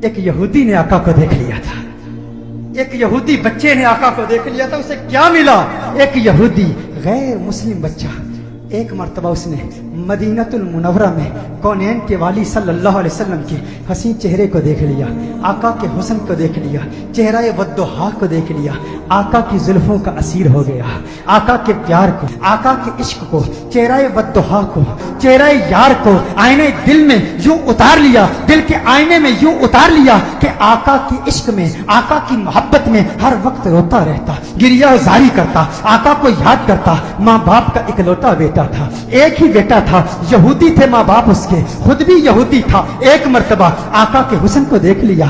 ایک یہودی نے آقا کو دیکھ لیا تھا، ایک یہودی بچے نے آقا کو دیکھ لیا تھا. اسے کیا ملا؟ ایک یہودی غیر مسلم بچہ ایک مرتبہ اس نے مدینۃ المنورہ میں کونین کے والی صلی اللہ علیہ وسلم کے حسین چہرے کو دیکھ لیا، آقا کے حسن کو دیکھ لیا، چہرہ والضحیٰ کو دیکھ لیا، آقا کی زلفوں کا اسیر ہو گیا، آقا کے پیار کو، آقا کے عشق کو، چہرہ والضحیٰ کو، چہرہ یار کو آئینے دل میں یوں اتار لیا، دل کے آئینے میں یوں اتار لیا کہ آقا کی عشق میں، آقا کی محبت میں ہر وقت روتا رہتا، گریہ زاری کرتا، آقا کو یاد کرتا. ماں باپ کا اکلوتا بیٹا تھا، ایک ہی بیٹا تھا، یہودی تھے ماں باپ اس کے، خود بھی یہودی تھا. ایک مرتبہ آقا کے حسن کو دیکھ لیا،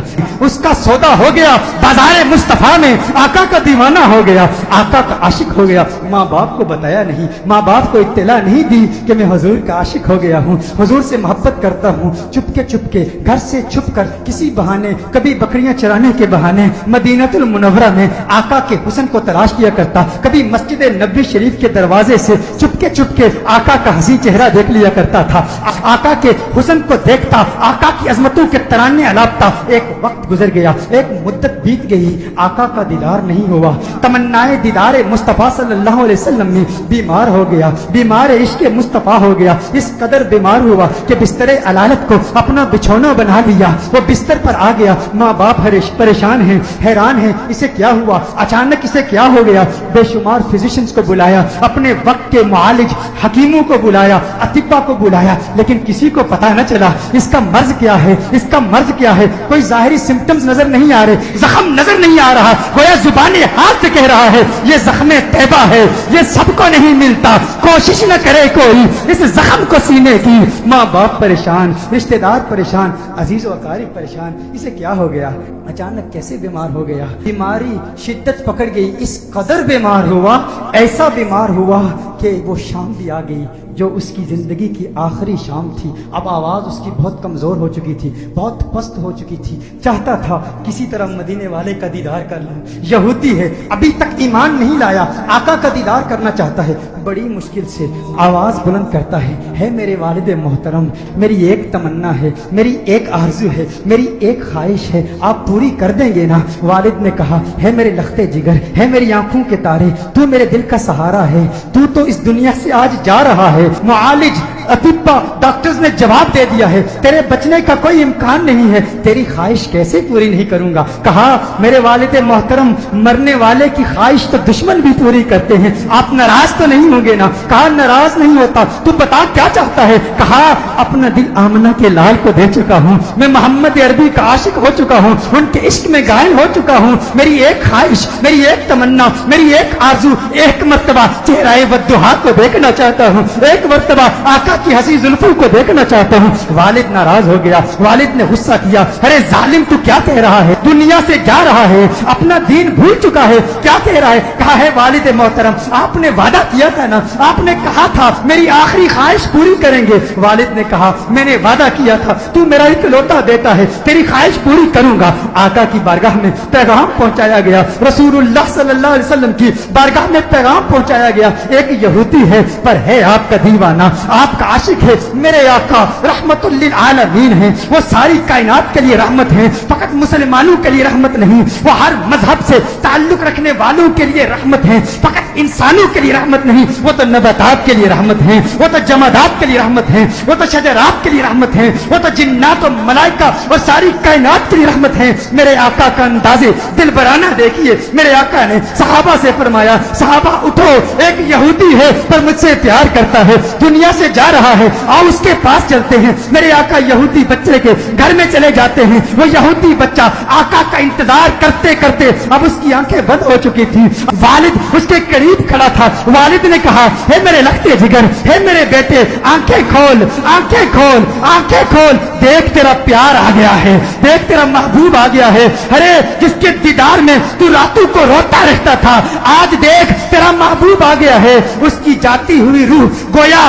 اس کا سودا ہو گیا، بازار مصطفیٰ میں آقا کا دیوانہ ہو گیا، آقا کا عاشق ہو گیا. ماں باپ کو بتایا نہیں، ماں باپ کو اطلاع نہیں دی کہ میں حضور کا عاشق ہو گیا ہوں، حضور سے محبت کرتا ہوں. چپ کے گھر سے چھپ کر کسی بہانے، کبھی بکریاں چرانے کے بہانے مدینۃ المنورہ میں آقا کے حسن کو تلاش کیا کرتا، کبھی مسجد نبوی شریف کے دروازے سے چپ کے آقا کا حسین چہرہ دیکھ لیا کرتا تھا، آقا کے حسن کو دیکھتا، آقا کی عظمتوں کے ترانے الاپتا. ایک وقت گزر گیا، ایک مدت بیت گئی، آقا کا دیدار نہیں ہوا. تمنائے دیدار مصطفیٰ صلی اللہ علیہ وسلم میں بیمار ہو گیا، بیمار عشق مصطفیٰ ہو گیا. اس قدر بیمار ہوا کہ بستر علالت کو اپنا بچھونا بنا لیا. وہ بستر پر آ گیا، ماں باپ پریشان ہیں، حیران ہیں، اسے کیا ہوا، اچانک اسے کیا ہو گیا. بے شمار فزیشنز کو بلایا، اپنے وقت کے معالج حکیموں کو بلایا، اطباء کو بلایا، لیکن کسی کو پتہ نہ چلا اس کا مرض کیا ہے، اس کا مرض کیا ہے. کوئی ظاہری سمپٹمز نظر نہیں آ رہے، زخم نظر نہیں آ رہا، گویا زبان ہاتھ سے کہہ رہا ہے یہ زخم طیبہ ہے، یہ سب کو نہیں ملتا، کوشش نہ کرے کوئی اس زخم کو سینے کی. ماں باپ پریشان، رشتہ دار پریشان، عزیز و اقارب پریشان. اسے کیا ہو گیا، اچانک کیسے بیمار ہو گیا. بیماری شدت پکڑ گئی، اس قدر بیمار ہوا، ایسا بیمار ہوا کہ وہ شام بھی آ گئی جو اس کی زندگی کی آخری شام تھی. اب آواز اس کی بہت کمزور ہو چکی تھی، بہت پست ہو چکی تھی. چاہتا تھا کسی طرح مدینے والے کا دیدار کر لوں. یہودی ہے، ابھی تک ایمان نہیں لایا، آقا کا دیدار کرنا چاہتا ہے. بڑی مشکل سے آواز بلند کرتا ہے میرے والد محترم، میری ایک تمنا ہے، میری ایک آرزو ہے، میری ایک خواہش ہے، آپ پوری کر دیں گے نا؟ والد نے کہا ہے میرے لختے جگر، ہے میری آنکھوں کے تارے، تو میرے دل کا سہارا ہے، تو اس دنیا سے آج جا رہا ہے. معالج اطباء ڈاکٹرز نے جواب دے دیا ہے تیرے بچنے کا کوئی امکان نہیں ہے. تیری خواہش کیسے پوری نہیں کروں گا؟ کہا میرے والد محترم، مرنے والے کی خواہش تو دشمن بھی پوری کرتے ہیں، آپ ناراض تو نہیں ہوں گے نا؟ کہا ناراض نہیں ہوتا، تو بتا کیا چاہتا ہے؟ کہا اپنا دل آمنہ کے لال کو دے چکا ہوں، میں محمد عربی کا عاشق ہو چکا ہوں، ان کے عشق میں گائل ہو چکا ہوں. میری ایک خواہش، میری ایک تمنا، میری ایک آرزو، ایک مرتبہ چہرہ والضحیٰ کو دیکھنا چاہتا ہوں، ایک مرتبہ آقا کی حسین زلفوں کو دیکھنا چاہتا ہوں. والد ناراض ہو گیا، والد نے غصہ کیا، ارے ظالم تو کیا کہہ رہا ہے، دنیا سے جا رہا ہے، اپنا دین بھول چکا ہے، کیا کہہ رہا ہے؟ کہا ہے والد محترم، آپ نے وعدہ کیا تھا نا، آپ نے کہا تھا میری آخری خواہش پوری کریں گے. والد نے کہا میں نے وعدہ کیا تھا، تو میرا اکلوتا بیٹا ہے، تیری خواہش پوری کروں گا. آقا کی بارگاہ میں پیغام پہنچایا گیا، رسول اللہ صلی اللہ علیہ وسلم کی بارگاہ میں پیغام پہنچایا گیا. ایک یہودی ہے پر ہے آپ کا دیوانہ، آپ کا عاشق ہے. میرے آقا رحمت للعالمین ہیں، وہ ساری کائنات کے لیے رحمت ہیں، فقط مسلمانوں کے لیے رحمت نہیں، وہ ہر مذہب سے تعلق رکھنے والوں کے لیے رحمت ہیں، فقط انسانوں کے لیے رحمت نہیں، وہ تو نباتات کے لیے رحمت ہیں، وہ تو جمادات کے لیے رحمت ہیں، وہ تو شجرات کے لیے رحمت ہیں، وہ تو جنات و ملائکہ اور ساری کائنات کے لیے رحمت ہیں. میرے آقا کا انداز دل برانہ دیکھیے. میرے آقا نے صحابہ سے فرمایا صحابہ اٹھو، ایک یہودی ہے پر مجھ سے پیار کرتا ہے، دنیا سے جا رہا ہے، آؤ اس کے پاس چلتے ہیں. میرے آقا یہودی بچے کے گھر میں چلے جاتے ہیں. وہ یہودی بچہ آقا کا انتظار کرتے کرتے اب اس کی آنکھیں بند ہو چکی تھی. والد اس کے قریب کھڑا تھا. والد نے کہا ہے میرے لختے جگر، ہے میرے بیٹے، آنکھیں کھول، آنکھیں کھول، آنکھیں کھول، دیکھ تیرا پیار آ گیا ہے، دیکھ تیرا محبوب آ گیا ہے. ارے جس کے دیدار میں تو راتوں کو روتا رہتا تھا، آج دیکھ تیرا محبوب آ گیا ہے. اس کی جاتی ہوئی روح گویا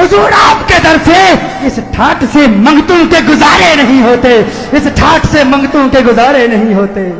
حضور آپ کے در سے اس ٹھاٹ سے منگتوں کے گزارے نہیں ہوتے، اس ٹھاٹ سے منگتوں کے گزارے نہیں ہوتے۔